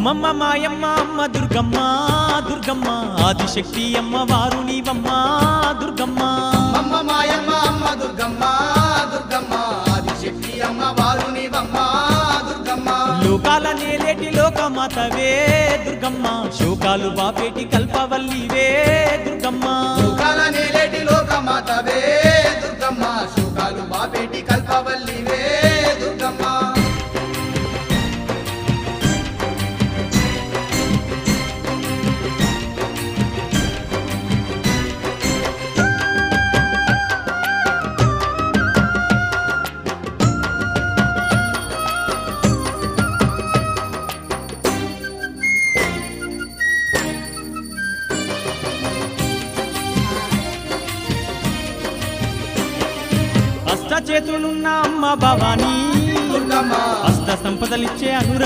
అమ్మమ్మ మాయమ్మ అమ్మ దుర్గమ్మ దుర్గమ్మ ఆదిశక్తి అమ్మ వారు నీవమ్మ దుర్గమ్మ అమ్మ మాయమ్మ అమ్మ దుర్గమ్మ దుర్గమ్మ ఆదిశక్తి అమ్మ వారు నీవమ్మ దుర్గమ్మ లోకాల నేలేటి లోకమాతవే దుర్గమ్మ శోకాలు బాపేటి కల్పవల్లివే దుర్గమ్మ శోకాల నేలేటి లోకమాతవే దుర్గమ్మ శోకాలు బాపేటి కల్పవల్లివే దుర్గమ్మ అష్ట చేతులున్న అమ్మ భవానీ దుర్గమ్మ అష్ట సంపదలిచ్చే అనుర